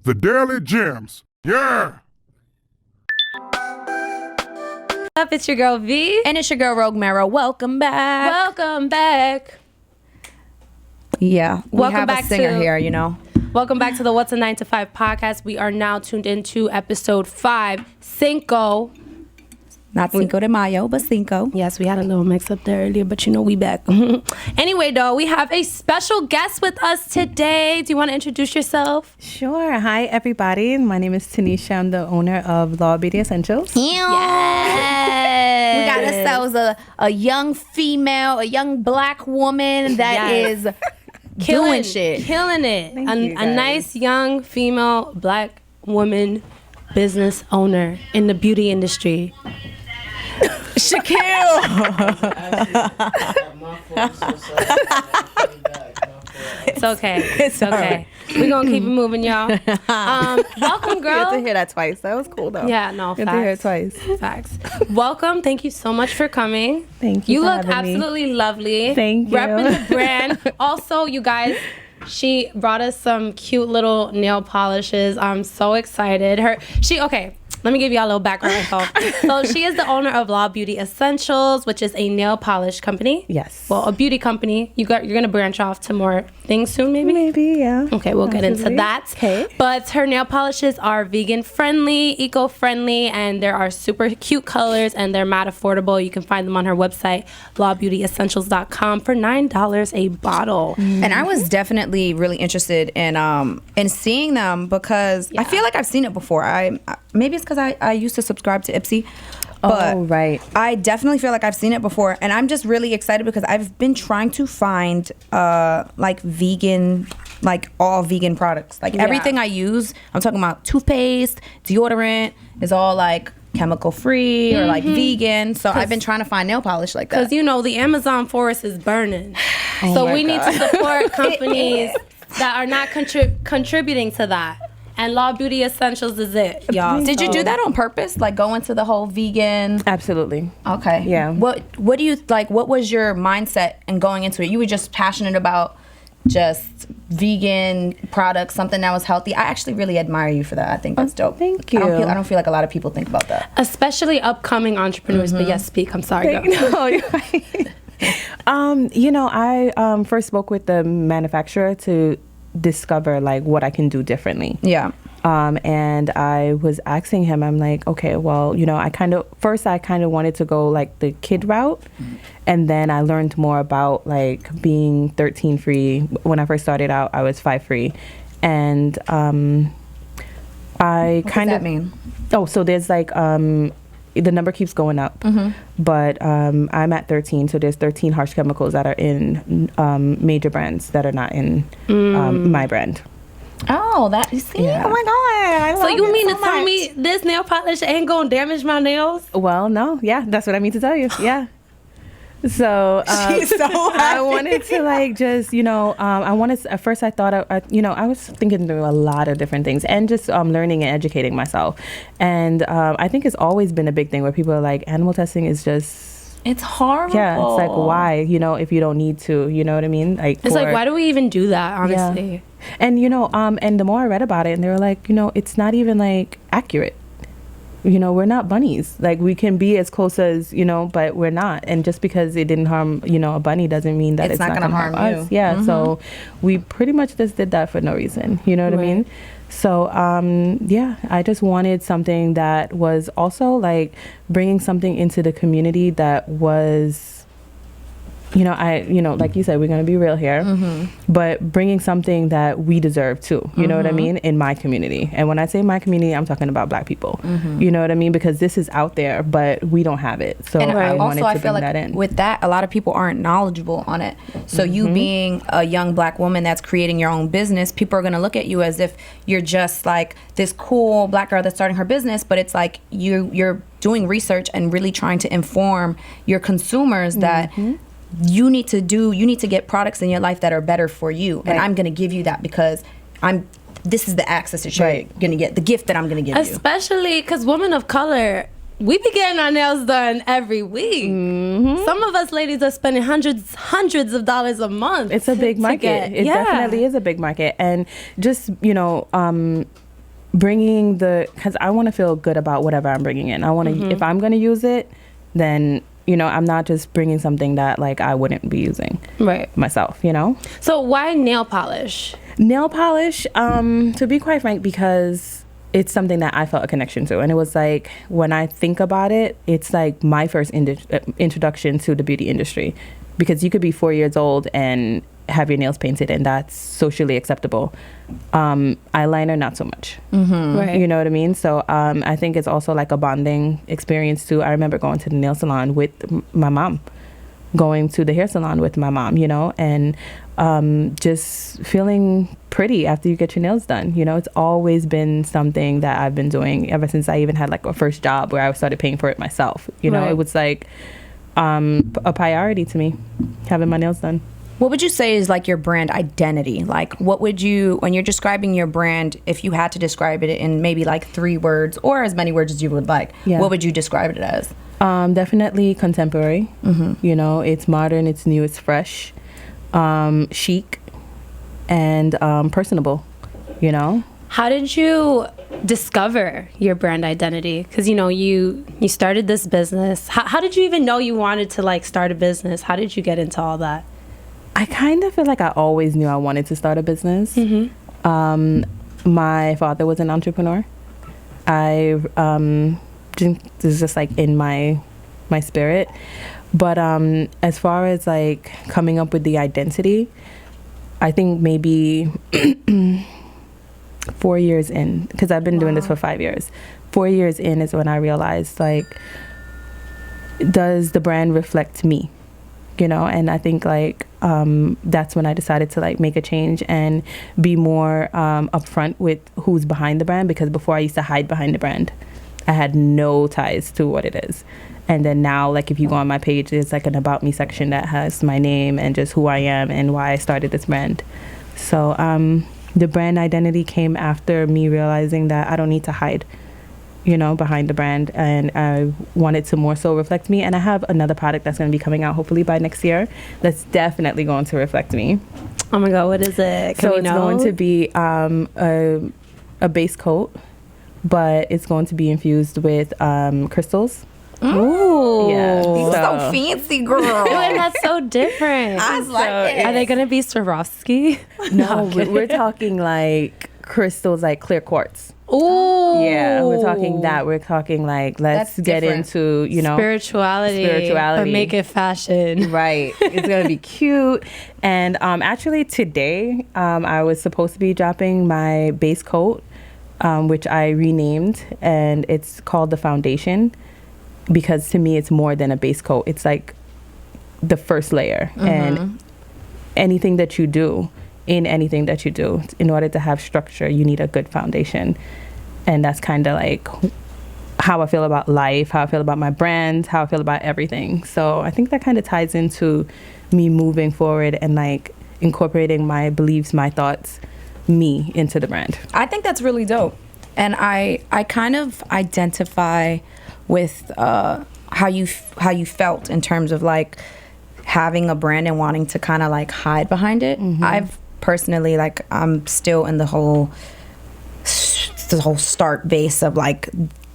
The Daily Gems. Yeah! Up, it's your girl V. And it's your girl Rogue Marrow. Welcome back. Welcome back. Yeah, we Welcome have back a singer to- here, you know. Welcome back to the What's a 9 to 5 podcast. We are now tuned into episode 5, Cinco. Not Cinco de Mayo, but Cinco. Yes, we had a little mix up there earlier, but you know we back. Anyway, though, we have a special guest with us today. Do you want to introduce yourself? Sure. Hi, everybody. My name is Tanisha. I'm the owner of Law Beauty Essentials. Yes. We got ourselves a young female, a young black woman that is doing shit. Killing it. Thank A you, guys. nice young female black woman business owner in the beauty industry. Shaquille. It's okay. It's okay. We're going to keep it moving, y'all. Welcome, You girl. had to hear that twice. That was cool, though. Yeah, no, You had to hear it facts. twice. Facts. Welcome. Thank you so much for coming. Thank you You for look having me. absolutely lovely. Thank you. Repping the brand. Also, you guys, she brought us some cute little nail polishes. I'm so excited. Okay. Let me give you all a little background info. So she is the owner of Law Beauty Essentials, which is a nail polish company. Yes. Well, a beauty company. You're gonna branch off to more things soon, maybe. Maybe, yeah. Okay, we'll get into Possibly. that. Okay. But her nail polishes are vegan friendly, eco friendly, and there are super cute colors and they're mad affordable. You can find them on her website, lawbeautyessentials.com, for $9 a bottle. And I was definitely really interested in seeing them because I feel like I've seen it before. Maybe it's because I used to subscribe to Ipsy. But Oh, right. I definitely feel like I've seen it before, and I'm just really excited because I've been trying to find like vegan, like all vegan products. Like everything I use, I'm talking about toothpaste, deodorant, is all like chemical free or like vegan. So I've been trying to find nail polish like that. Because, you know, the Amazon forest is burning. So we need to support companies that are not contributing to that. And Law Beauty Essentials is it, y'all. Did you do that on purpose? Like go into the whole vegan? Absolutely. Okay. Yeah. What do you like? What was your mindset in going into it? You were just passionate about just vegan products, something that was healthy. I actually really admire you for that. I think that's dope. thank you. I don't feel like a lot of people think about that. Especially upcoming entrepreneurs. But yes, speak. I'm sorry, girl. No, you're right. I first spoke with the manufacturer to discover like what I can do differently. Yeah. And I was asking him, I'm like, okay, well, I kind of wanted to go like the kid route. And then I learned more about like being 13 free. When I first started out, I was 5 free. And What does that mean? Oh, so there's like, the number keeps going up, but I'm at 13. So there's 13 harsh chemicals that are in major brands that are not in my brand. Oh, that you see? Yeah. Oh my god! I So love you it mean so to tell much. me this nail polish ain't gonna damage my nails? Well, no, yeah, that's what I mean to tell you. Yeah. So, She's so I happy. wanted to like just, at first I thought, I was thinking through a lot of different things and just learning and educating myself. And I think it's always been a big thing where people are like, animal testing is just, It's horrible. yeah, it's like, why, if you don't need to, you know what I mean? Like, It's like, why do we even do that, honestly? Yeah. And, and the more I read about it, and they were like, it's not even like accurate. We're not bunnies. Like we can be as close as, but we're not. And just because it didn't harm, a bunny doesn't mean that it's not going to harm us. you. Yeah. So we pretty much just did that for no reason. You know what I mean? So, I just wanted something that was also like bringing something into the community that was, like you said, we're going to be real here, but bringing something that we deserve too, you know what I mean, in my community. And when I say my community, I'm talking about Black people, you know what I mean, because this is out there, but we don't have it. So And I wanted also, I to feel bring like that in. with that, a lot of people aren't knowledgeable on it. So you being a young Black woman that's creating your own business, people are going to look at you as if you're just like this cool Black girl that's starting her business, but it's like you're doing research and really trying to inform your consumers that you need to get products in your life that are better for you. And I'm going to give you that because this is the access that you're going to get, the gift that I'm going to give you. Especially because women of color, we be getting our nails done every week. Some of us ladies are spending hundreds of dollars a month. It's a big market. It definitely is a big market. And just, bringing because I want to feel good about whatever I'm bringing in. I want to, if I'm going to use it, then, you know, I'm not just bringing something that like I wouldn't be using myself, you know? So why nail polish? Nail polish, to be quite frank, because it's something that I felt a connection to. And it was like, when I think about it, it's like my first introduction to the beauty industry. Because you could be 4 years old and have your nails painted, and that's socially acceptable. Eyeliner, not so much. Right. You know what I mean? So I think it's also like a bonding experience too. I remember going to the nail salon with my mom, going to the hair salon with my mom, you know, and just feeling pretty after you get your nails done. You know, it's always been something that I've been doing ever since I even had like a first job where I started paying for it myself. You know, it was like a priority to me, having my nails done. What would you say is like your brand identity? Like, what would you, when you're describing your brand, if you had to describe it in maybe like 3 words or as many words as you would like, what would you describe it as? Definitely contemporary. You know, it's modern, it's new, it's fresh, chic, and personable, you know? How did you discover your brand identity? Because, you know, you started this business. How did you even know you wanted to like start a business? How did you get into all that? I kind of feel like I always knew I wanted to start a business. My father was an entrepreneur. It's just like in my spirit. But as far as like coming up with the identity, I think maybe 4 years in, because I've been doing this for 5 years. 4 years in is when I realized, like, does the brand reflect me? You know, and I think like that's when I decided to like make a change and be more upfront with who's behind the brand, because before I used to hide behind the brand. I had no ties to what it is. And then now, like, if you go on my page, there's like an about me section that has my name and just who I am and why I started this brand. So the brand identity came after me realizing that I don't need to hide, you know, behind the brand, and I want it to more so reflect me. And I have another product that's going to be coming out hopefully by next year that's definitely going to reflect me. Oh my God, what is it? So it's going to be a base coat, but it's going to be infused with crystals. Ooh. Yeah. You so fancy, girl. And that's so different. I like it. Are they going to be Swarovski? No, we're talking like crystals, like clear quartz. Ooh. Yeah, we're talking that. We're talking like, let's That's get different. into, you know, Spirituality. But make it fashion. Right. It's going to be cute. And actually today, I was supposed to be dropping my base coat, which I renamed, and it's called the Foundation, because to me, it's more than a base coat. It's like the first layer. And anything that you do, in order to have structure, you need a good foundation. And that's kind of like how I feel about life, how I feel about my brand, how I feel about everything. So I think that kind of ties into me moving forward and like incorporating my beliefs, my thoughts, me into the brand. I think that's really dope. And I kind of identify with how you felt in terms of like having a brand and wanting to kind of like hide behind it. I've personally, like, I'm still in the whole start base of like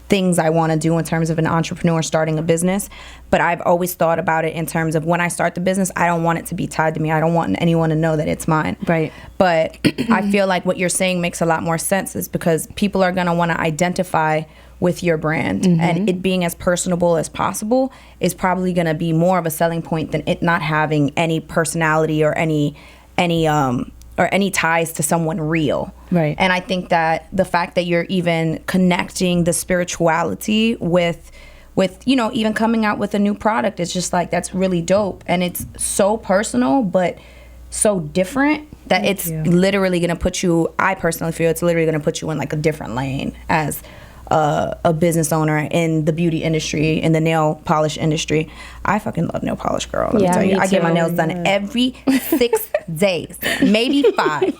things I want to do in terms of an entrepreneur starting a business. But I've always thought about it in terms of when I start the business, I don't want it to be tied to me. I don't want anyone to know that it's mine. Right. But I feel like what you're saying makes a lot more sense, is because people are going to want to identify with your brand, and it being as personable as possible is probably going to be more of a selling point than it not having any personality or any ties to someone real. Right. And I think that the fact that you're even connecting the spirituality with you know, even coming out with a new product, it's just like, that's really dope. And it's so personal but so different that it's literally going to put you, I personally feel it's literally going to put you in like a different lane as a business owner in the beauty industry, in the nail polish industry. I fucking love nail polish, girl. Let me tell you. I get my nails done every 6 days, maybe 5.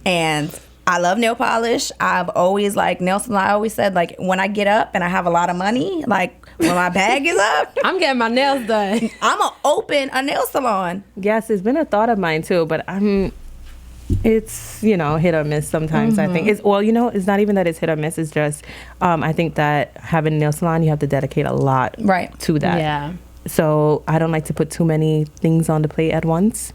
And I love nail polish. I've always like nail salon. I always said, like, when I get up and I have a lot of money, like when my bag is up, I'm getting my nails done. I'm gonna open a nail salon. Yes, it's been a thought of mine too, but It's, hit or miss sometimes. I think it's, it's not even that it's hit or miss. It's just, I think that having a nail salon, you have to dedicate a lot to that. Yeah. So I don't like to put too many things on the plate at once.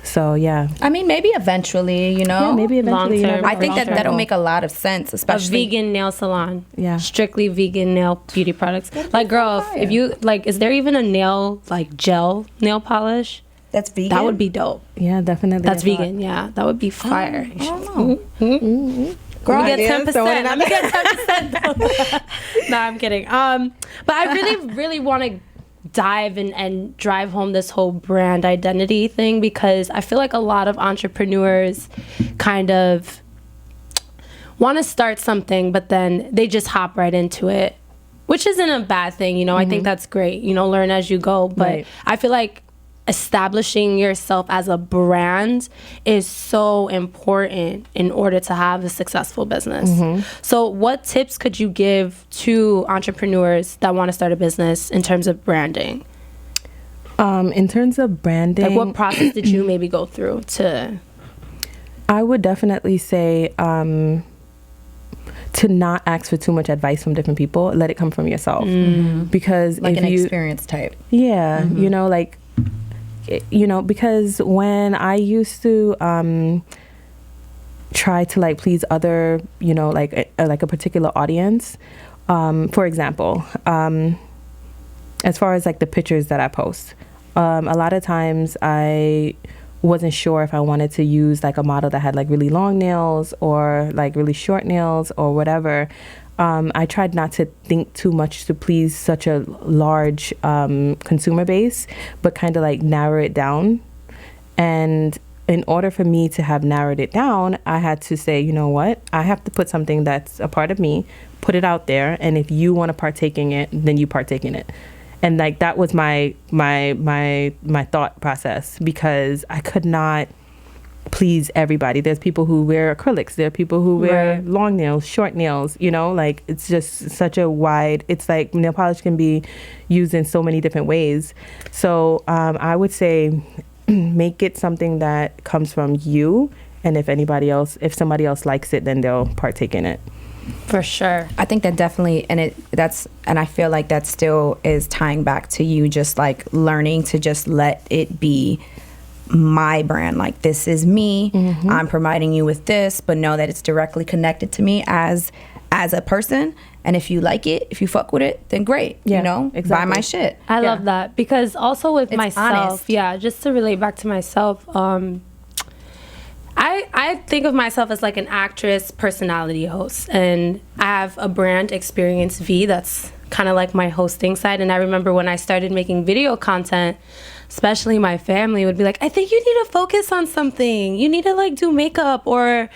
So yeah. I mean, maybe eventually, Yeah, maybe eventually. Long-term. I think that'll make a lot of sense, especially A vegan nail salon. Yeah. Strictly vegan nail beauty products. Like, girl, if you, like, is there even a nail, like, gel nail polish? that's vegan. That would be dope. Yeah, definitely. That's I thought. vegan, yeah. That would be fire. I don't know. Let me get 10%. Let me get 10%. No, I'm kidding. But I really, really want to dive and drive home this whole brand identity thing, because I feel like a lot of entrepreneurs kind of want to start something, but then they just hop right into it, which isn't a bad thing. I think that's great. Learn as you go. But Right. I feel like establishing yourself as a brand is so important in order to have a successful business. So what tips could you give to entrepreneurs that want to start a business in terms of branding? In terms of branding, Like, what process did you maybe go through to... I would definitely say to not ask for too much advice from different people. Let it come from yourself. Because like if an you, experience type. yeah, because when I used to try to like please other, like a particular audience, for example, as far as like the pictures that I post, a lot of times I wasn't sure if I wanted to use like a model that had like really long nails or like really short nails or whatever. I tried not to think too much to please such a large consumer base, but kind of like narrow it down. And in order for me to have narrowed it down, I had to say, you know what? I have to put something that's a part of me, put it out there, and if you want to partake in it, then you partake in it. And like that was my thought process, because I could not please everybody. There's people who wear acrylics, there are people who wear long nails, short nails, like it's just such a wide, it's like nail polish can be used in so many different ways. So I would say make it something that comes from you, and if somebody else likes it, then they'll partake in it. For sure. I think that definitely, and I feel like that still is tying back to you just like learning to just let it be my brand. Like, this is me. I'm providing you with this, but know that it's directly connected to me as a person. And if you like it, if you fuck with it, then great. Exactly. Buy my shit. I love that, because also with It's myself, honest. just to relate back to myself, I think of myself as like an actress, personality host, and I have a brand, Experience V, that's kind of like my hosting side. And I remember when I started making video content, especially my family would be like, I think you need to focus on something. You need to like do makeup or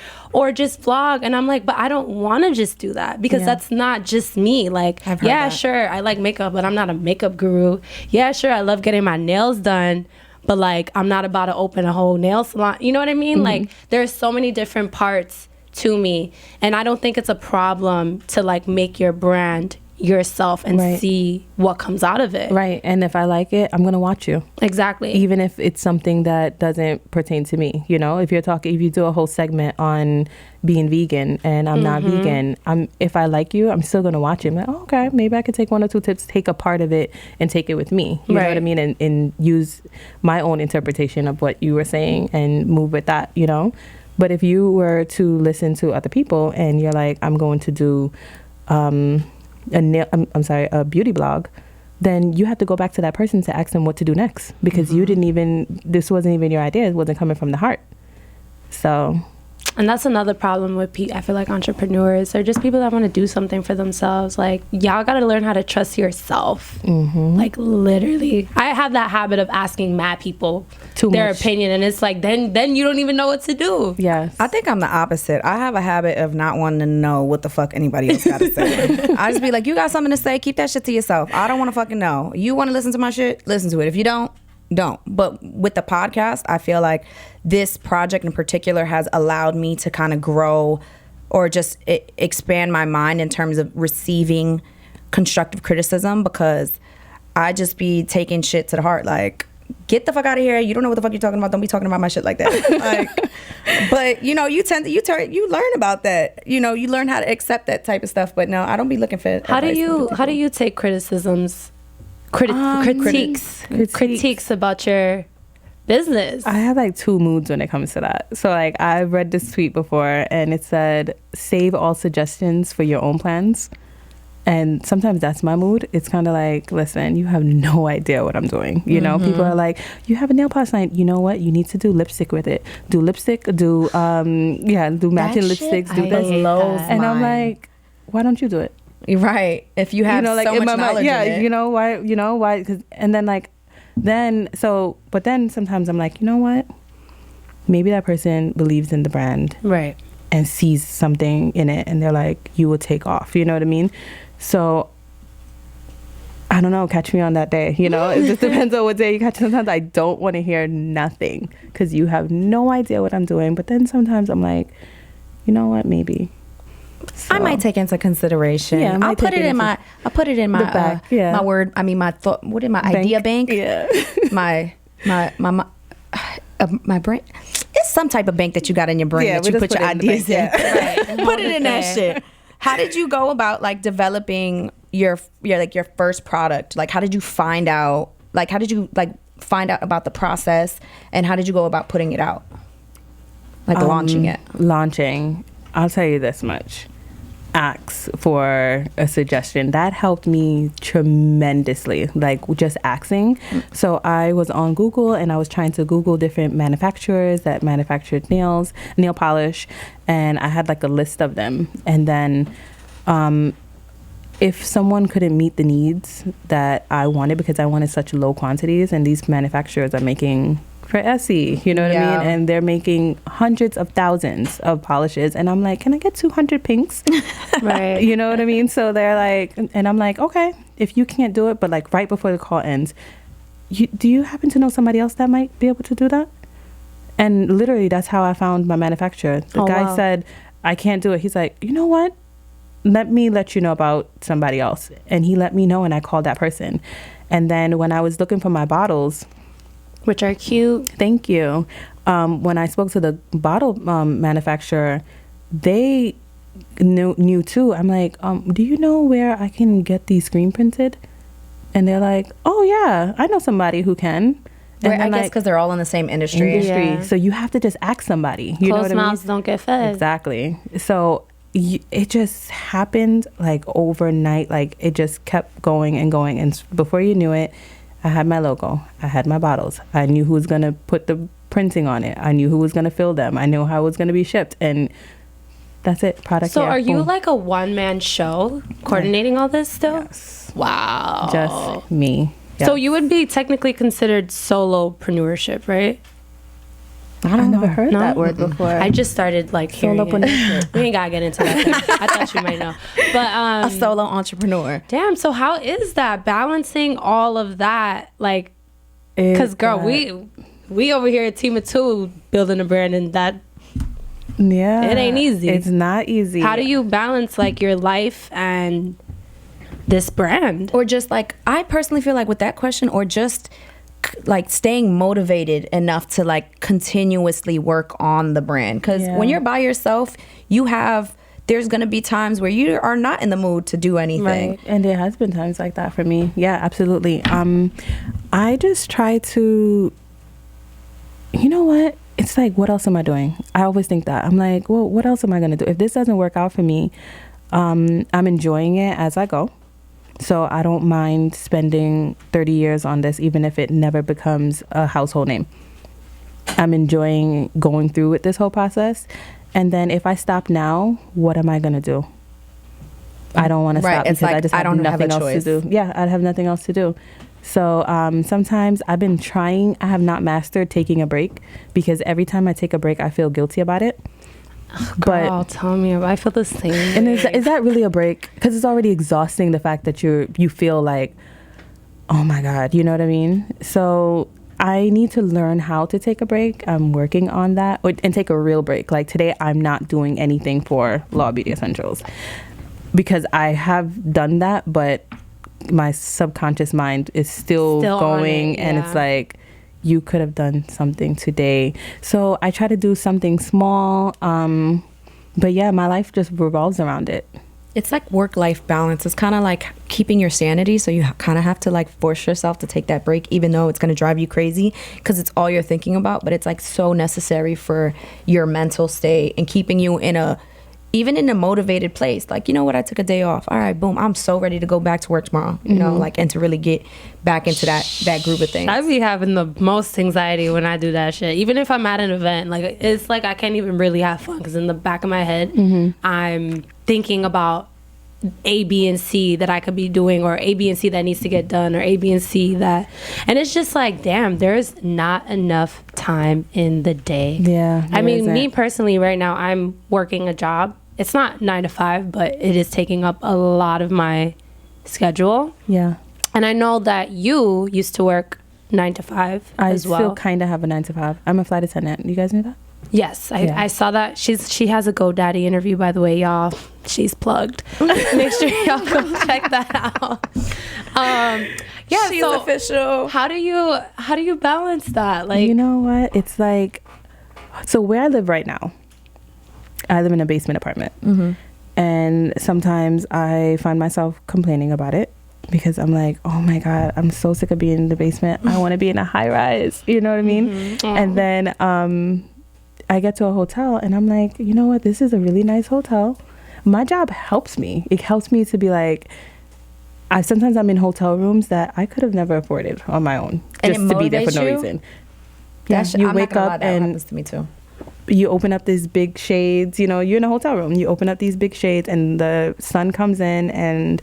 just vlog. And I'm like, but I don't want to just do that, because that's not just me. Like, I've heard that. sure, I like makeup, but I'm not a makeup guru. Yeah, sure, I love getting my nails done, but like, I'm not about to open a whole nail salon. You know what I mean? Like, there's so many different parts to me. And I don't think it's a problem to like make your brand yourself and see what comes out of it. Right. And if I like it, I'm going to watch you. Exactly. Even if it's something that doesn't pertain to me. If you do a whole segment on being vegan and I'm not vegan, if I like you, I'm still going to watch it. I'm like, oh, okay, maybe I could take one or two tips, take a part of it and take it with me. You know what I mean? And use my own interpretation of what you were saying and move with that, But if you were to listen to other people and you're like, I'm going to do a beauty blog, then you have to go back to that person to ask them what to do next, because this wasn't even your idea. It wasn't coming from the heart. So, and that's another problem with I feel like entrepreneurs are just people that want to do something for themselves. Like, y'all got to learn how to trust yourself. Like, literally, I have that habit of asking mad people their opinion, and it's like then you don't even know what to do. Yes. I think I'm the opposite. I have a habit of not wanting to know what the fuck anybody else got to say. I just be like, you got something to say, keep that shit to yourself. I don't want to fucking know. You want to listen to my shit? Listen to it. If you don't. But with the podcast, I feel like this project in particular has allowed me to kind of grow or just expand my mind in terms of receiving constructive criticism, because I just be taking shit to the heart. Like, get the fuck out of here. You don't know what the fuck you're talking about. Don't be talking about my shit like that. Like, but you know, you learn about that. You know, you learn how to accept that type of stuff. But no, I don't be looking for How do you take criticisms, critiques about your business? I have like two moods when it comes to that. So like I've read this tweet before and it said, save all suggestions for your own plans. And sometimes that's my mood. It's kind of like, listen, you have no idea what I'm doing. You know, people are like, you have a nail polish line. You know what? You need to do lipstick with it. Do lipstick, do matching lipsticks, do this. And I'm like, why don't you do it? Right. If you have so much knowledge in it. You know why? And then but then sometimes I'm like, you know what? Maybe that person believes in the brand. Right. And sees something in it and they're like, you will take off. You know what I mean? So I don't know, catch me on that day. You know, it just depends on what day you catch. Sometimes I don't want to hear nothing because you have no idea what I'm doing. But then sometimes I'm like, you know what, maybe. So, I might take into consideration. Yeah, I'll put it in my back, my word. I mean, my thought. What in my idea bank? Yeah, my brain. It's some type of bank that you got in your brain that you put your ideas in. Right. Put it in that shit. How did you go about like developing your first product? Like, how did you find out? Like, how did you find out about the process, and how did you go about putting it out? Like launching it. I'll tell you this much. Ask for a suggestion. That helped me tremendously, like just asking. So I was on Google and I was trying to Google different manufacturers that manufactured nail polish, and I had like a list of them. And then if someone couldn't meet the needs that I wanted, because I wanted such low quantities, and these manufacturers are making for Essie, you know what I mean? And they're making hundreds of thousands of polishes. And I'm like, can I get 200 pinks? Right. You know what I mean? So they're like, and I'm like, okay, if you can't do it, but like right before the call ends, do you happen to know somebody else that might be able to do that? And literally that's how I found my manufacturer. The guy said, I can't do it. He's like, you know what? Let me let you know about somebody else. And he let me know, and I called that person. And then when I was looking for my bottles, which are cute. Thank you. When I spoke to the bottle manufacturer, they knew too. I'm like, do you know where I can get these screen printed? And they're like, oh yeah, I know somebody who can. And I guess because they're all in the same industry. Yeah. So you have to just ask somebody. You know what I mean? Closed mouths don't get fed. Exactly. So it just happened like overnight. Like it just kept going and going. And before you knew it, I had my logo. I had my bottles. I knew who was going to put the printing on it. I knew who was going to fill them. I knew how it was going to be shipped. And that's it. Product. So are you like a one-man show coordinating all this still? Yes. Wow. Just me. Yes. So you would be technically considered solopreneurship, right? I never heard that word before. I just started like hearing it. We ain't gotta get into that thing. I thought you might know. But a solo entrepreneur. Damn, so how is that balancing all of that? Like, because girl, we over here at Team of Two building a brand, and that it ain't easy. It's not easy. How do you balance like your life and this brand? Or just like, I personally feel like with that question, or just like staying motivated enough to like continuously work on the brand, because when you're by yourself, there's gonna be times where you are not in the mood to do anything. Right. And there has been times like that for me. Yeah, absolutely. I just try to, you know what, it's like, what else am I doing? I always think that. I'm like, well, what else am I gonna do if this doesn't work out for me? I'm enjoying it as I go. So I don't mind spending 30 years on this, even if it never becomes a household name. I'm enjoying going through with this whole process. And then if I stop now, what am I going to do? I don't want to stop because I just have nothing else to do. Yeah, I have nothing else to do. So sometimes I've been trying. I have not mastered taking a break, because every time I take a break, I feel guilty about it. Girl, tell me. I feel the same. And is that really a break? Because it's already exhausting, the fact that you feel like, oh my God, you know what I mean? So I need to learn how to take a break. I'm working on that, and take a real break. Like today, I'm not doing anything for Law Beauty Essentials, because I have done that, but my subconscious mind is still going, and it's like, you could have done something today. So I try to do something small. But yeah, my life just revolves around it. It's like work-life balance. It's kind of like keeping your sanity. So you kind of have to like force yourself to take that break, even though it's going to drive you crazy because it's all you're thinking about. But it's like so necessary for your mental state and keeping you even in a motivated place. Like, you know what? I took a day off. All right, boom. I'm so ready to go back to work tomorrow, you know, like, and to really get back into that group of things. I be having the most anxiety when I do that shit. Even if I'm at an event, like, it's like I can't even really have fun because in the back of my head, I'm thinking about A, B, and C that I could be doing, or A, B, and C that needs to get done, or A, B, and C that, and it's just like, damn, there's not enough time in the day. Yeah. I mean, me personally, right now, I'm working a job. It's not 9 to 5, but it is taking up a lot of my schedule. Yeah. And I know that you used to work 9 to 5 as well. I still kind of have a 9 to 5. I'm a flight attendant. You guys knew that? Yes, I saw that. She has a GoDaddy interview, by the way, y'all. She's plugged. Make sure y'all go check that out. Yeah, She's so official. How do you balance that? Like, you know what? It's like, so where I live right now, I live in a basement apartment, and sometimes I find myself complaining about it because I'm like, oh my God, I'm so sick of being in the basement. I want to be in a high rise. You know what I mean? And then I get to a hotel and I'm like, you know what? This is a really nice hotel. My job helps me. It helps me to be like, sometimes I'm in hotel rooms that I could have never afforded on my own, And just it to be there for no motivates you? reason. Yeah, you I'm wake not gonna lie, up that and happens to me too. you open up these big shades. You know, you're in a hotel room. You open up these big shades and the sun comes in and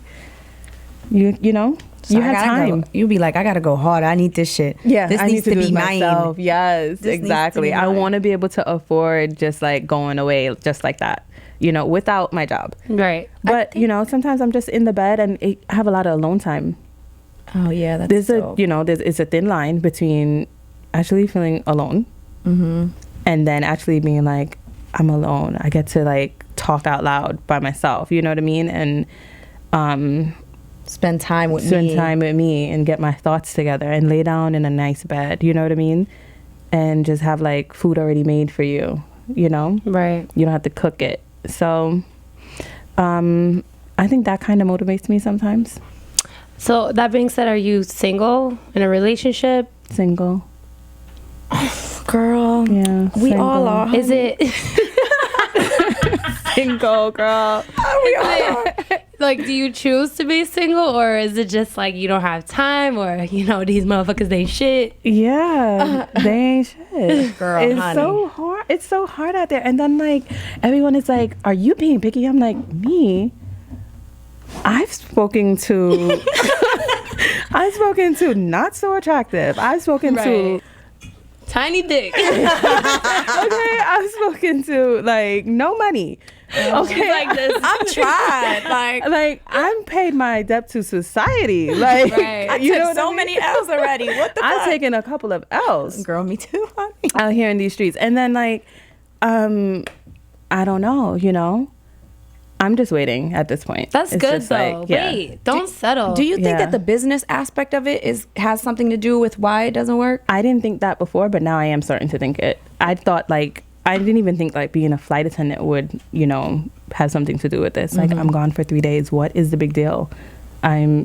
you know, So you have time. You be like, I gotta go hard. I need this shit. Yeah, this I needs need to do be it mine. myself. Yes, This needs to exactly. be I mine. want to be able to afford just like going away just like that, you know, without my job. right. But you know, sometimes I'm just in the bed and I have a lot of alone time. Oh yeah, that's There's dope. it's a thin line between actually feeling alone and then actually being like, I'm alone. I get to like talk out loud by myself. You know what I mean? And spend time with me and get my thoughts together and lay down in a nice bed. You know what I mean? And just have like food already made for you. You know? Right. You don't have to cook it. So, I think that kind of motivates me sometimes. So that being said, are you single, in a relationship? Single. girl. Yeah. We single. all are. Is it Single, girl. like, do you choose to be single, or is it just like you don't have time, or you know these motherfuckers they shit? Yeah, they ain't shit. Girl, it's honey. so hard. It's so hard out there. And then like everyone is like, "Are you being picky?" I'm like, me. I've spoken to not so attractive. I've spoken to tiny dick. okay. I've spoken to like no money. Okay, like this. I'm tried. like I'm paid my debt to society. Like Right. I you know took what so I mean? many L's already. What the fuck? I've taken a couple of L's. Girl, me too, honey. Out here in these streets, and then like I don't know, you know, I'm just waiting at this point. That's It's good just though. like, yeah. Wait, don't settle. Do you think Yeah. that the business aspect of it has something to do with why it doesn't work? I didn't think that before, but now I am starting to think it. I thought like I didn't even think like being a flight attendant would, you know, have something to do with this. Like I'm gone for 3 days. What is the big deal? I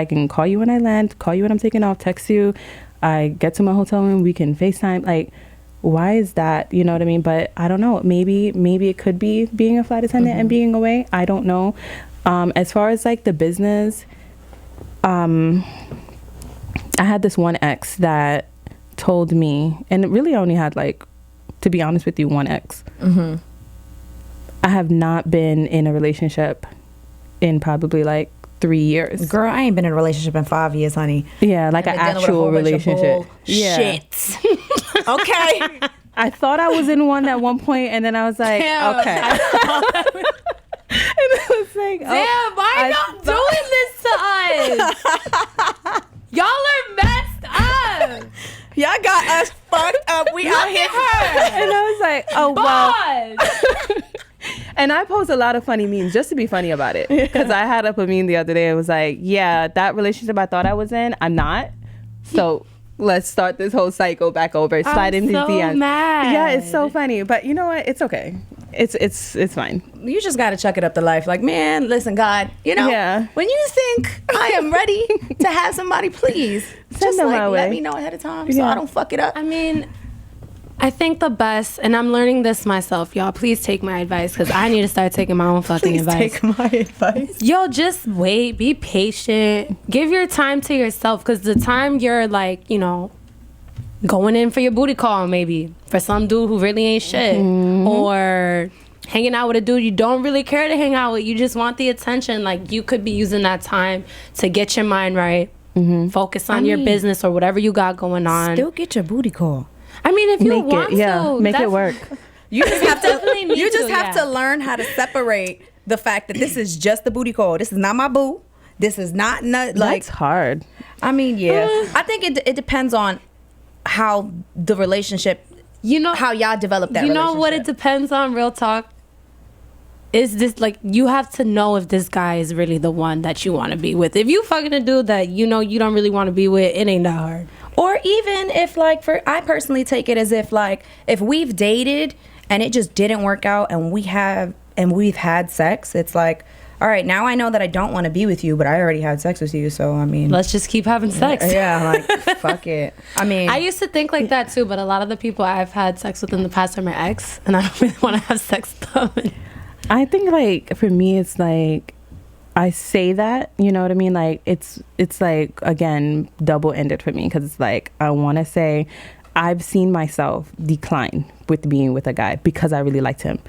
can call you when I land, call you when I'm taking off, text you. I get to my hotel room, we can FaceTime. Like, why is that? You know what I mean? But I don't know. Maybe it could be being a flight attendant and being away. I don't know. As far as like the business, I had this one ex that told me, and it really only had like, to be honest with you, one ex. I have not been in a relationship in probably like 3 years. Girl, I ain't been in a relationship in 5 years, honey. Yeah, like an actual relationship. Shit. Okay. I thought I was in one at one point, and then I was like, Damn. okay. And I was like, Damn, why are y'all doing this to us? Y'all are messed up. Y'all got us fucked up. We out here. and I was like, oh well. God. And I post a lot of funny memes just to be funny about it, because I had up a meme the other day. It was like, yeah, that relationship I thought I was in, I'm not. So let's start this whole cycle back over. Slide into so DMs. mad. Yeah, it's so funny. But you know what? It's okay. It's fine. You just got to chuck it up to life. Like, man, listen, God, you know, Yeah. when you think I am ready to have somebody, please just them like my let way. me know ahead of time so Yeah. I don't fuck it up. I mean, I think the best, and I'm learning this myself, y'all. Please take my advice because I need to start taking my own fucking Please advice. take my advice. Yo, just wait, be patient, give your time to yourself because the time you're like, you know, going in for your booty call maybe for some dude who really ain't shit or hanging out with a dude you don't really care to hang out with, you just want the attention, like you could be using that time to get your mind right, focus on your business or whatever you got going on. Still get your booty call. I mean, if you Make want it, yeah, to, make it that's- work. You just have definitely to. need You just to, have yeah. to learn how to separate the fact that this is just the booty call. This is not my boo. This is not like. That's hard. I mean, yeah. I think it depends on how the relationship, You know how y'all develop that. You know what it relationship. depends on, real talk? Is this like you have to know if this guy is really the one that you want to be with. If you fucking a dude that you know you don't really want to be with, it ain't that hard. Or even if like I personally take it as if like if we've dated and it just didn't work out and we've had sex, it's like, all right, now I know that I don't want to be with you, but I already had sex with you, so I mean, Let's just keep having sex. yeah, like fuck it. I mean, I used to think like that too, but a lot of the people I've had sex with in the past are my ex, and I don't really want to have sex with them. I think like for me it's like I say that, you know what I mean, like it's like again double-ended for me because it's like I want to say I've seen myself decline with being with a guy because I really liked him.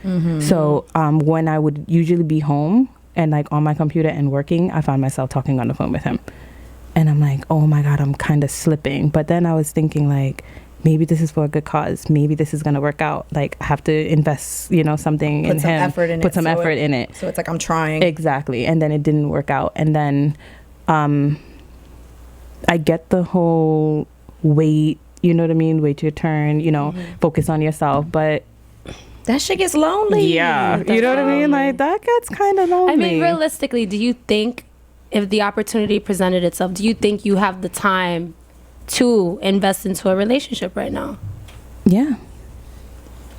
So when I would usually be home and like on my computer and working, I found myself talking on the phone with him and I'm like, oh my God, I'm kind of slipping. But then I was thinking like maybe this is for a good cause. Maybe this is going to work out. Like I have to invest, you know, something in put some him. effort in it. Put some so effort in it. So it's like I'm trying. Exactly. And then it didn't work out. And then I get the whole wait, you know what I mean? Wait your turn, you know, focus on yourself. But That shit gets lonely. yeah, you know what I mean? Like that gets kind of lonely. I mean, realistically, do you think if the opportunity presented itself, do you think you have the time to invest into a relationship right now? Yeah.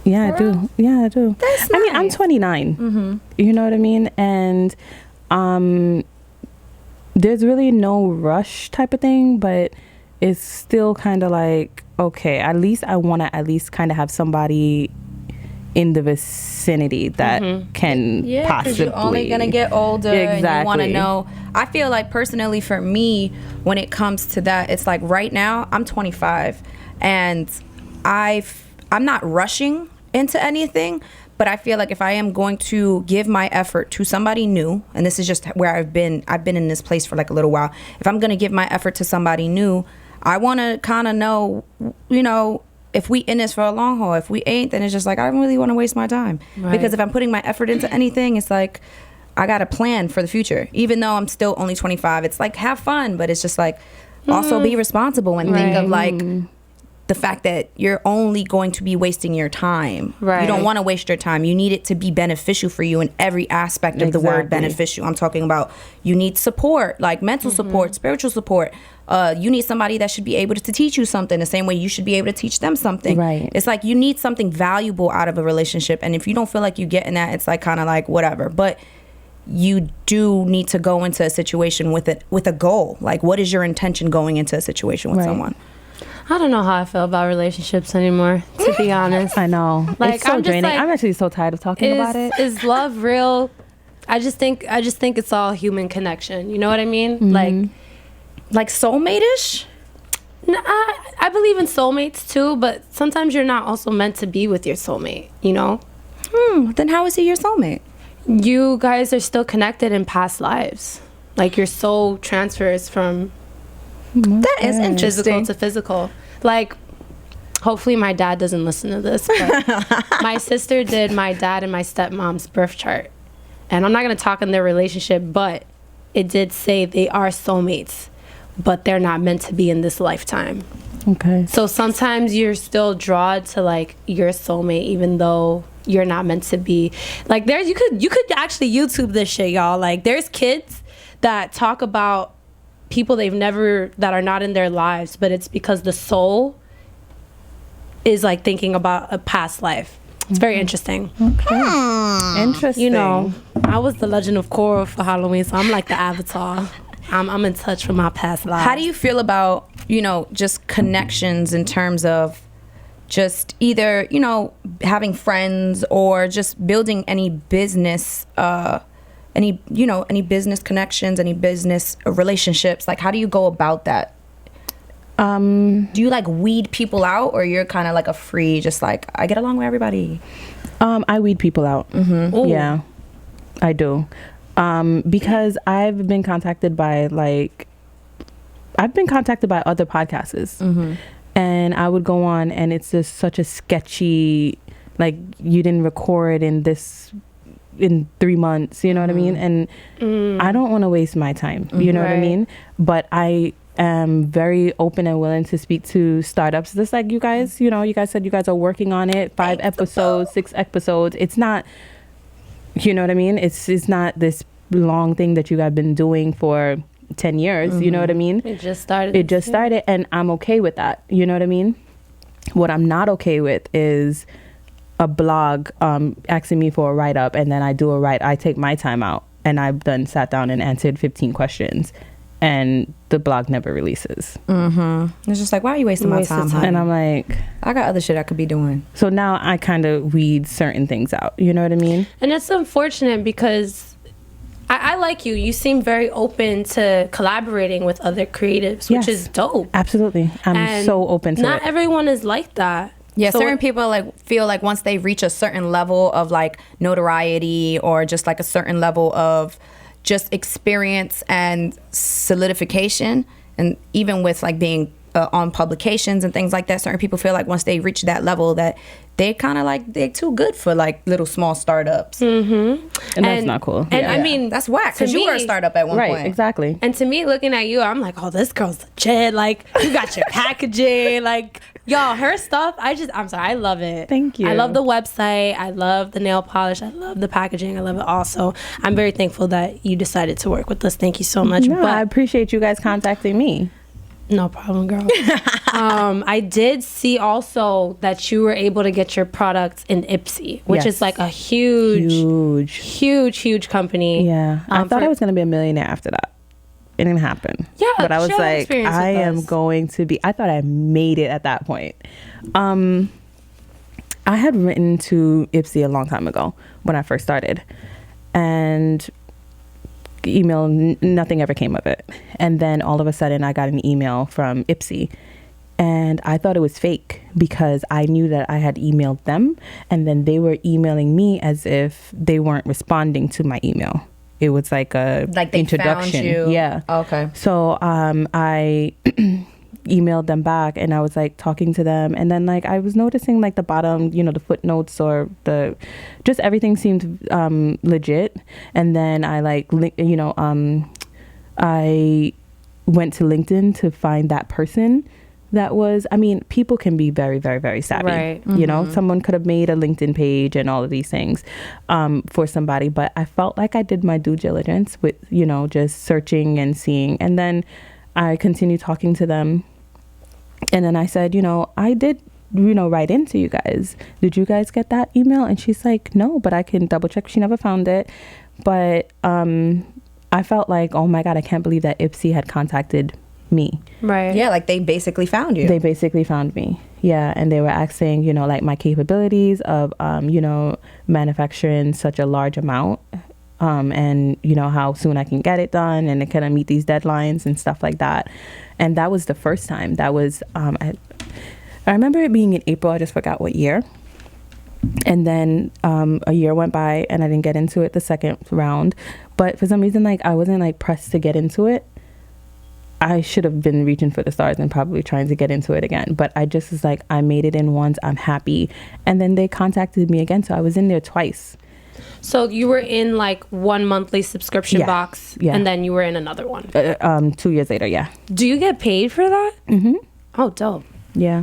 Yeah, I do. Yeah, I do. That's I mean, I'm nice. 29. You know what I mean? And there's really no rush type of thing, but it's still kind of like, okay, at least I want to at least kind of have somebody in the vicinity that can Yeah, because possibly. you're only gonna get older, and you want to Exactly. know. I feel like personally, for me, when it comes to that, it's like right now I'm 25, and I'm not rushing into anything. But I feel like if I am going to give my effort to somebody new, and this is just where I've been in this place for like a little while. If I'm gonna give my effort to somebody new, I want to kind of know, you know, if we in this for a long haul. If we ain't, then it's just like I don't really want to waste my time. Right. Because if I'm putting my effort into anything, it's like I got a plan for the future. Even though I'm still only 25, it's like have fun, but it's just like also be responsible and think of like the fact that you're only going to be wasting your time. Right. You don't want to waste your time. You need it to be beneficial for you in every aspect of the word Exactly. beneficial. I'm talking about you need support, like mental support, spiritual support. You need somebody that should be able to teach you something the same way you should be able to teach them something. Right. It's like you need something valuable out of a relationship. And if you don't feel like you getting that, it's like kind of like whatever. But you do need to go into a situation with a goal. Like, what is your intention going into a situation with Right. someone? I don't know how I feel about relationships anymore, to be honest. I know. Like, it's so I'm just draining. like, I'm actually so tired of talking about it. Is love real? I just think it's all human connection. You know what I mean? Like soulmate-ish? I believe in soulmates too, but sometimes you're not also meant to be with your soulmate, you know? Then how is he your soulmate? You guys are still connected in past lives. Like your soul transfers from That is physical interesting. to physical. Like, hopefully my dad doesn't listen to this, but my sister did my dad and my stepmom's birth chart. And I'm not going to talk on their relationship, but it did say they are soulmates, but they're not meant to be in this lifetime. Okay. So sometimes you're still drawn to like your soulmate, even though you're not meant to be. Like there's you could actually YouTube this shit, y'all. Like there's kids that talk about people that are not in their lives, but it's because the soul is like thinking about a past life. It's very interesting. Interesting. You know, I was the Legend of Korra for Halloween, so I'm like the Avatar. I'm in touch with my past lives. How do you feel about, just connections in terms of just either, having friends or just building any business, any business connections, any business relationships? Like, how do you go about that? Do you like weed people out, or you're kind of like a free, just like, I get along with everybody? I weed people out. Yeah, I do. Because I've been contacted by other podcasters, and I would go on, and it's just such a sketchy, like, you didn't record in 3 months, you know what I mean? And I don't want to waste my time, you know what I mean? But I am very open and willing to speak to startups, just like you guys. You guys said you guys are working on it, 5 episodes, 6 episodes. It's not, you know what I mean? It's not this long thing that you guys been doing for 10 years, you know what I mean? It just started, and I'm okay with that, you know what I mean? What I'm not okay with is a blog asking me for a write-up, and then I take my time out, and I've done sat down and answered 15 questions, and the blog never releases. It's just like, why are you wasting my time? And I'm like, I got other shit I could be doing. So now I kind of weed certain things out, you know what I mean? And it's unfortunate because I like you. You seem very open to collaborating with other creatives, which is dope. Absolutely. I'm so open to it. Not everyone is like that. Yeah, so certain people feel like once they reach a certain level of like notoriety, or just like a certain level of just experience and solidification, and even with like being on publications and things like that, certain people feel like once they reach that level that they kind of like, they're too good for like little small startups. And that's not cool. And I mean, that's whack, because you were a startup at one point. Right, exactly. And to me, looking at you, I'm like, oh, this girl's legit. Like, you got your packaging. Like, y'all, her stuff, I'm sorry, I love it. Thank you. I love the website. I love the nail polish. I love the packaging. I love it also. I'm very thankful that you decided to work with us. Thank you so much. No, I appreciate you guys contacting me. No problem, girl. I did see also that you were able to get your products in Ipsy, which is like a huge company. Yeah. I thought I was going to be a millionaire after that. It didn't happen. Yeah. But I was like, I am going to be, I thought I made it at that point. I had written to Ipsy a long time ago when I first started. And email, nothing ever came of it. And then all of a sudden I got an email from Ipsy, and I thought it was fake because I knew that I had emailed them, and then they were emailing me as if they weren't responding to my email. It was like a they introduction. Found you. Yeah. Okay. So I emailed them back, and I was like talking to them, and then like I was noticing like the bottom, the footnotes, or just everything seemed legit. And then I I went to LinkedIn to find that person. That was, people can be very, very, very savvy. Right. Someone could have made a LinkedIn page and all of these things for somebody, but I felt like I did my due diligence with, just searching and seeing. And then I continued talking to them. And then I said, I did, write into you guys. Did you guys get that email? And she's like, no, but I can double check. She never found it. But I felt like, oh my God, I can't believe that Ipsy had contacted me. Right. Yeah, like they basically found you. They basically found me. Yeah. And they were asking, like my capabilities of, manufacturing such a large amount. And how soon I can get it done, and can I meet these deadlines and stuff like that. And that was the first time. That was, I remember it being in April. I just forgot what year. And then a year went by, and I didn't get into it the second round. But for some reason, like I wasn't like pressed to get into it. I should have been reaching for the stars and probably trying to get into it again. But I just was like, I made it in once. I'm happy. And then they contacted me again. So I was in there twice. So you were in like one monthly subscription box, and then you were in another one. 2 years later, yeah. Do you get paid for that? Mm-hmm. Oh, dope. Yeah.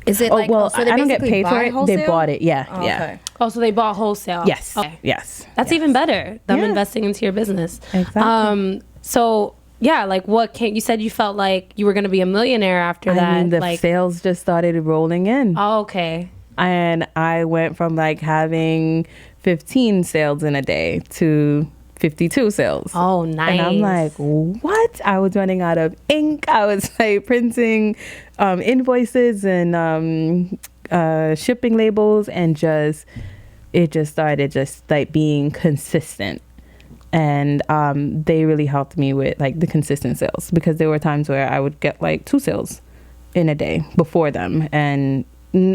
Is it I don't get paid for it. Wholesale? They bought it. Yeah. Oh, yeah. okay. Oh, so they bought wholesale. Yes. Okay. Yes. That's even better. Them investing into your business. Exactly. So yeah, like what came, you said you felt like you were going to be a millionaire after that. I mean, the like, sales just started rolling in. oh, okay. And I went from like having 15 sales in a day to 52 sales. Oh, nice. And I'm like, what? I was running out of ink. I was like printing invoices and shipping labels, and it just started just like being consistent. And they really helped me with like the consistent sales, because there were times where I would get like 2 sales in a day before them, and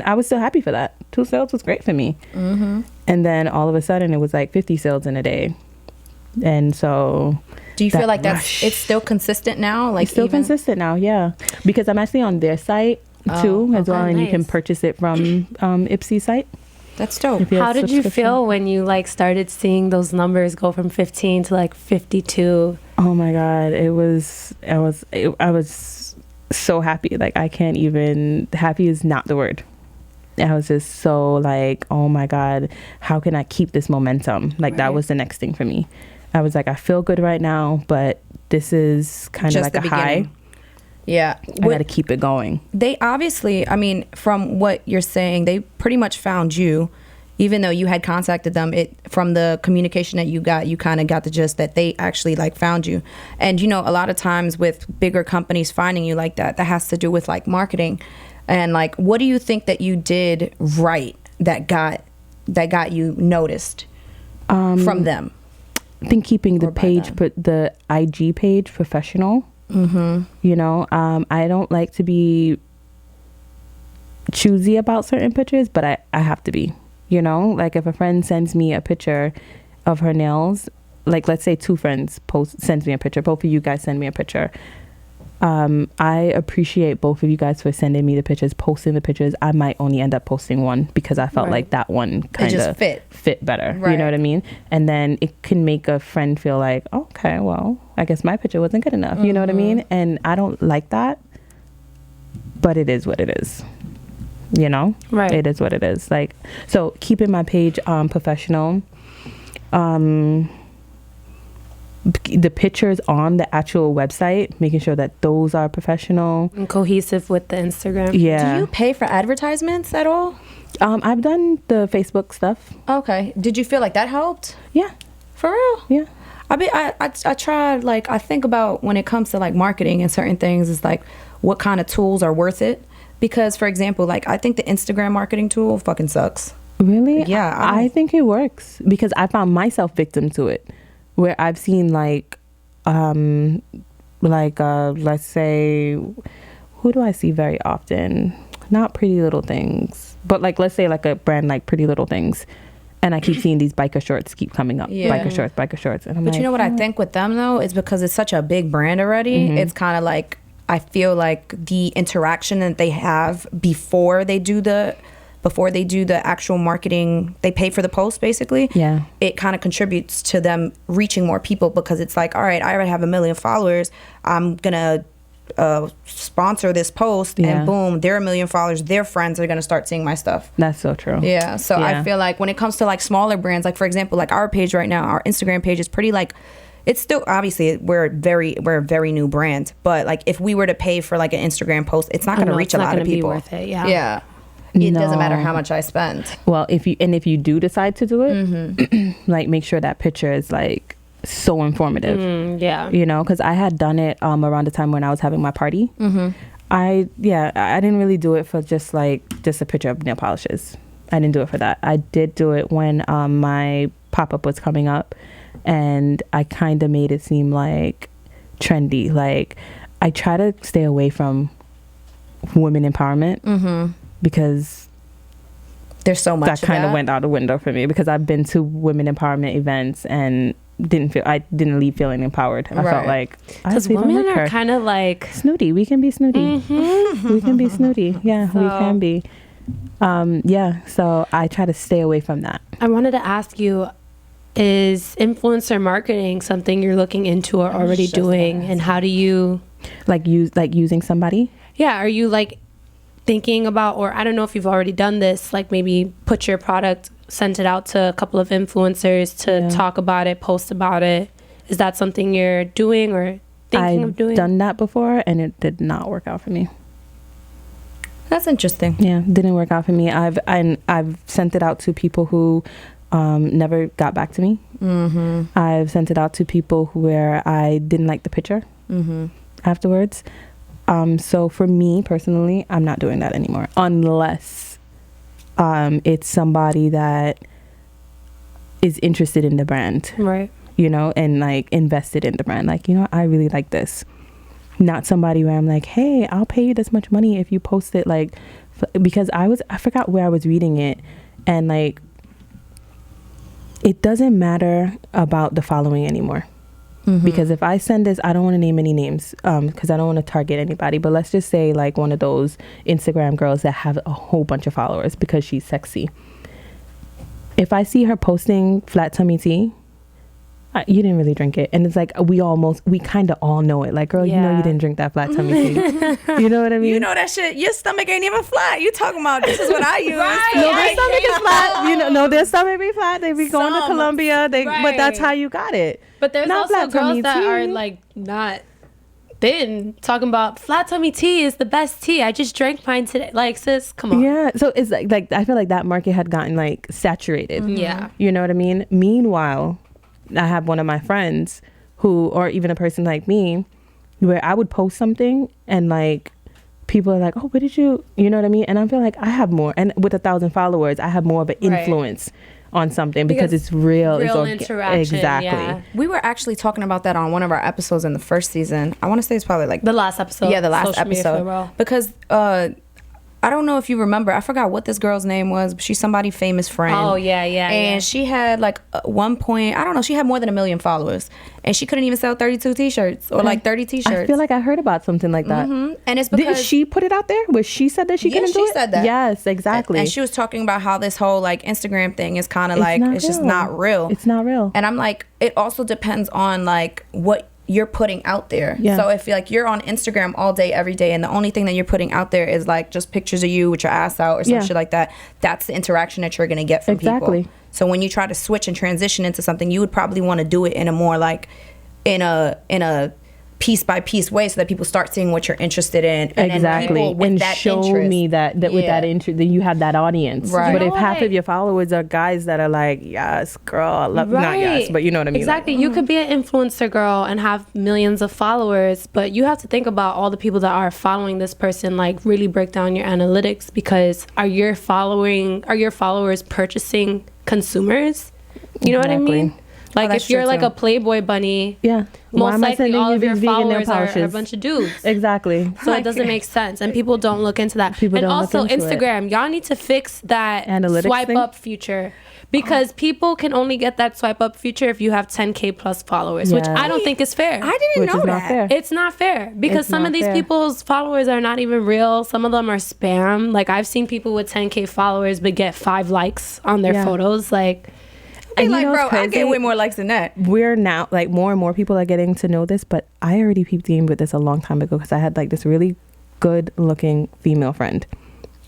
I was still happy for that. 2 sales was great for me. Mm-hmm. And then all of a sudden it was like 50 sales in a day. And so do you feel like it's still consistent now? Like, it's still consistent now, yeah. Because I'm actually on their site too, as well, and you can purchase it from Ipsy site. That's dope. How did you feel when you like started seeing those numbers go from 15 to like 52? Oh my God, I was so happy. Like, I can't even, happy is not the word. I was just so like, oh my God, how can I keep this momentum? Like, that was the next thing for me. I was like, I feel good right now, but this is kind of like a high. Yeah. I got to keep it going. They obviously, I mean, from what you're saying, they pretty much found you, even though you had contacted them. From the communication that you kind of got the gist that they actually like found you. And, you know, a lot of times with bigger companies finding you like that has to do with like marketing. And like, what do you think that you did right that got you noticed from them? I think keeping the page, the IG page professional. Mm-hmm. You know, I don't like to be choosy about certain pictures, but I have to be, you know, like if a friend sends me a picture of her nails, like let's say 2 friends sends me a picture, both of you guys send me a picture. I appreciate both of you guys for sending me the pictures, posting the pictures. I might only end up posting one because I felt like that one kind of fit better. Right. You know what I mean? And then it can make a friend feel like, okay, well, I guess my picture wasn't good enough. You know what I mean? And I don't like that, but it is what it is. You know? Right. It is what it is. Like, so keeping my page professional. The pictures on the actual website, making sure that those are professional and cohesive with the Instagram. Yeah. Do you pay for advertisements at all? I've done the Facebook stuff. Okay. Did you feel like that helped? Yeah. For real? Yeah. I mean, I tried, like, I think about when it comes to like marketing and certain things, is like what kind of tools are worth it. Because, for example, like I think the Instagram marketing tool fucking sucks. Really? Yeah. I think it works because I found myself victim to it. Where I've seen let's say, who do I see very often? Not Pretty Little Things, but like, let's say like a brand like Pretty Little Things. And I keep seeing these biker shorts keep coming up. Yeah. Biker shorts. And I'm but you know what I think with them though, is because it's such a big brand already. Mm-hmm. It's kind of like, I feel like the interaction that they have before they do the actual marketing, they pay for the post basically. Yeah. It kind of contributes to them reaching more people, because it's like, all right, I already have 1 million followers. I'm going to sponsor this post, and boom, they're 1 million followers. Their friends are going to start seeing my stuff. That's so true. Yeah. So I feel like when it comes to like smaller brands, like for example, like our page right now, our Instagram page is pretty like, it's still, obviously we're a very new brand, but like if we were to pay for like an Instagram post, it's not going to reach a lot of people. It's not going to be worth it. Yeah. It doesn't matter how much I spend. Well, if you do decide to do it, like make sure that picture is like so informative. Yeah. You know, because I had done it around the time when I was having my party. I didn't really do it for just a picture of nail polishes. I didn't do it for that. I did do it when my pop-up was coming up, and I kind of made it seem like trendy. Like, I try to stay away from women empowerment. Because there's so much that kind of went out the window for me, because I've been to women empowerment events and I didn't leave feeling empowered. I felt like, because women are kind of like snooty. We can be snooty. We can be snooty. Yeah, we can be. So I try to stay away from that. I wanted to ask you, is influencer marketing something you're looking into or already doing? And how do you using somebody? Yeah, are you like thinking about, or I don't know if you've already done this, like maybe put your product, sent it out to a couple of influencers to talk about it, post about it. Is that something you're doing or thinking of I've doing? done that before, and it did not work out for me. That's interesting. Yeah, didn't work out for me. I've sent it out to people who never got back to me. Mm-hmm. I've sent it out to people where I didn't like the picture afterwards. So for me personally, I'm not doing that anymore unless it's somebody that is interested in the brand, Right. you know, and like invested in the brand. Like, you know, I really like this. Not somebody where I'm like, hey, I'll pay you this much money if you post it. Like, because I forgot where I was reading it, and like, it doesn't matter about the following anymore. Because if I send this, I don't want to name any names because I don't want to target anybody. But let's just say like one of those Instagram girls that have a whole bunch of followers because she's sexy. If I see her posting flat tummy tea, you didn't really drink it. And it's like we kind of all know it. Like, girl, you know you didn't drink that flat tummy tea. You know what I mean? You know that shit. Your stomach ain't even flat. You talking about this is what I use. No, their stomach is flat. You know, no, their stomach be flat. They be going to Colombia. But that's how you got it. But there's Not also flat tummy girls that tea. are like not thin talking about flat tummy tea is the best tea. I just drank mine today. Like, sis, come on. Yeah, so it's like I feel like that market had gotten like saturated. Yeah. You know what I mean? Meanwhile, I have one of my friends who, or even a person like me, where I would post something and like people are like, oh, what did you know what I mean? And I feel like I have more, and with 1,000 followers, I have more of an influence on something because it's real. Real it's interaction. Exactly. Yeah. We were actually talking about that on one of our episodes in the first season. I want to say it's probably like The last episode. Yeah, the last Social Media episode. Farewell. Because I don't know if you remember. I forgot what this girl's name was, but she's somebody famous friend. Oh, yeah. And she had like one point, I don't know, she had more than 1 million followers. And she couldn't even sell 32 t-shirts or like 30 t-shirts. I feel like I heard about something like that. And it's because Did she put it out there? Where she said that she Yeah, couldn't she do it? said that. Yes, exactly. And she was talking about how this whole like Instagram thing is kind of like, it's just not real. It's not real. And I'm like, it also depends on like what you're putting out there. Yeah. So if like you're on Instagram all day, every day, and the only thing that you're putting out there is like just pictures of you with your ass out or some shit like that, that's the interaction that you're gonna get from people. So when you try to switch and transition into something, you would probably want to do it in a more like in a piece by piece way, so that people start seeing what you're interested in, and then people with and that show interest, me that with that interest, then you have that audience. Right. But You if know half what? of your followers are guys that are like, yes, girl, I love not yes, but you know what I mean. Exactly. You could be an influencer girl and have millions of followers, but you have to think about all the people that are following this person. Like, really break down your analytics, because are your followers purchasing consumers? You know what I mean? Like, that's if you're true, like too. a Playboy bunny, Yeah. Why most am I likely sending all you of your these vegan nail followers are a polishes? bunch of dudes. Exactly. So it doesn't make sense, and people don't look into that. People and don't look also into it. Instagram, y'all need to fix that Analytics swipe thing? up feature, because people can only get that swipe up feature if you have 10K plus followers, which Yeah. I don't think is fair. I didn't Which know is not that. fair. It's not fair, because It's some not of these fair. people's followers are not even real. Some of them are spam. Like, I've seen people with 10K followers but get 5 likes on their Yeah. photos. Like, Be And you like, know bro, what's I crazy? get way more likes than that. We're now like more and more people are getting to know this, but I already peeped game with this a long time ago because I had like this really good looking female friend,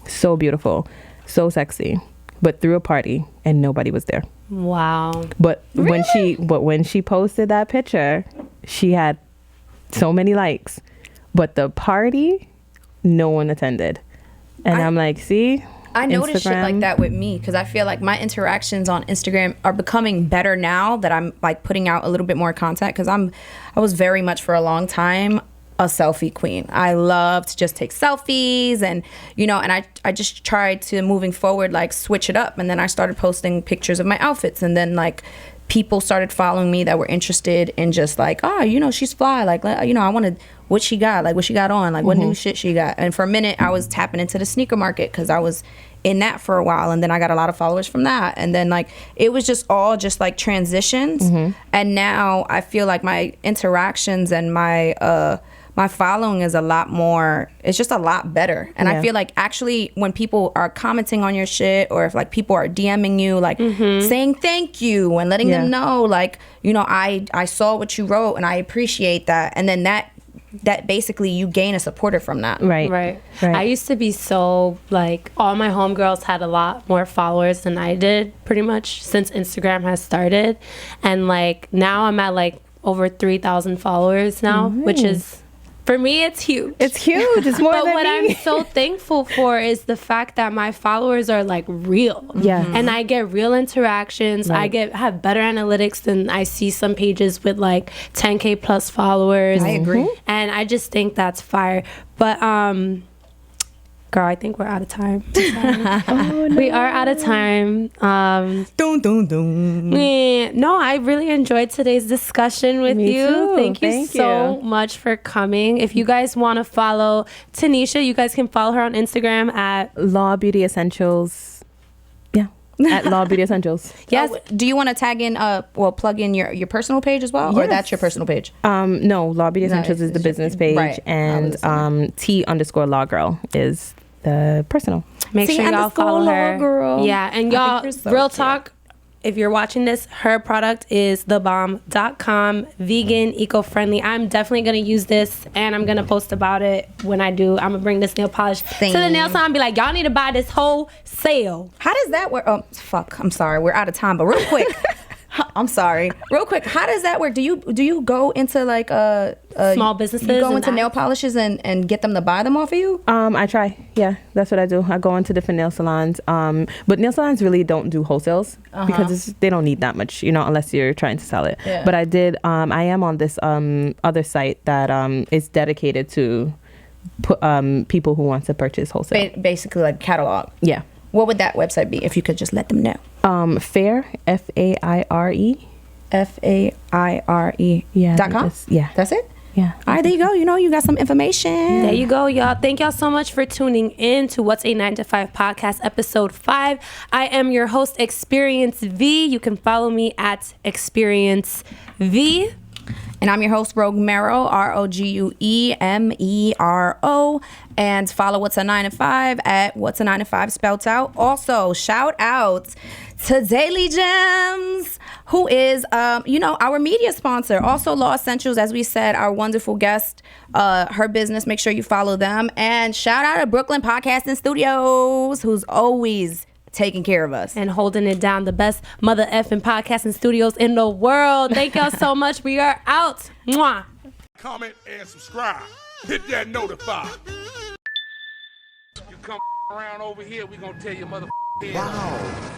so beautiful, so sexy, but threw a party and nobody was there. wow. But when she posted that picture, she had so many likes, but the party, no one attended. And I'm like, see, I noticed shit like Instagram. that with me, because I feel like my interactions on Instagram are becoming better now that I'm like putting out a little bit more content, because I was very much for a long time a selfie queen. I love to just take selfies, and and I just tried to, moving forward, like switch it up, and then I started posting pictures of my outfits, and then like people started following me that were interested in just like, she's fly, like, I wanted what she got, like what she got on, like what new shit she got. And for a minute I was tapping into the sneaker market because I was in that for a while, and then I got a lot of followers from that, and then like it was just all just like transitions. And now I feel like my interactions and my following is a lot more, it's just a lot better. And I feel like actually when people are commenting on your shit, or if like people are DMing you, like saying thank you and letting them know, like, I saw what you wrote and I appreciate that. And then that basically you gain a supporter from that. Right. I used to be so like, all my homegirls had a lot more followers than I did, pretty much since Instagram has started. And like now I'm at like over 3,000 followers now, which is, for me, it's huge. It's huge. It's more But than what me. I'm so thankful for is the fact that my followers are like real. Yeah. And I get real interactions. I Right. have better analytics than I see some pages with like 10K plus followers. I agree. And I just think that's fire. But girl, I think we're out of time. We are out of time. Dun, dun, dun. No, I really enjoyed today's discussion with Me you. too. Thank you Thank so you. much for coming. If you guys want to follow Tanisha, you guys can follow her on Instagram at Law Beauty Essentials. Yeah. At Law Beauty Essentials. yes. Do you want to tag in, plug in your personal page as well? Or Yes. that's your personal page? No, Law Beauty No, Essentials is the it's business just- page, right. I was and T_Law Girl is the personal. Make sure y'all follow her. T_Law Girl. Yeah, and I think y'all, you're so real cute. talk. If you're watching this, her product is thebomb.com, vegan, eco-friendly. I'm definitely going to use this, and I'm going to post about it when I do. I'm going to bring this nail polish to the nail salon and be like, y'all need to buy this whole sale. How does that work? Oh, fuck. I'm sorry. We're out of time. But real quick, I'm sorry. Real quick, how does that work? Do you go into like Small businesses You go and into nail that? polishes and get them to buy them off of you? I try. Yeah, that's what I do. I go into different nail salons. But nail salons really don't do wholesales because they don't need that much, unless you're trying to sell it. Yeah. But I am on this other site that is dedicated to people who want to purchase wholesale. Basically like catalog. Yeah. What would that website be if you could just let them know? Fair, FAIRE. FAIRE. Yeah. .com? Yeah. That's it? Yeah. All right, there you go. You got some information. There you go, y'all. Thank y'all so much for tuning in to What's a 9 to 5 podcast, episode 5. I am your host, Experience V. You can follow me at Experience V. And I'm your host, Rogue Mero, ROGUEMERO. And follow What's a 9 to 5 at What's a 9 to 5 spelled out. Also, shout out to Daily Gems, who is, our media sponsor. Also, Law Essentials, as we said, our wonderful guest, her business. Make sure you follow them. And shout out to Brooklyn Podcasting Studios, who's always taking care of us. And holding it down, the best mother effing podcasting studios in the world. Thank y'all so much. We are out. Mwah. Comment and subscribe. Hit that notify. You come around over here, we gonna tell you mother. Wow.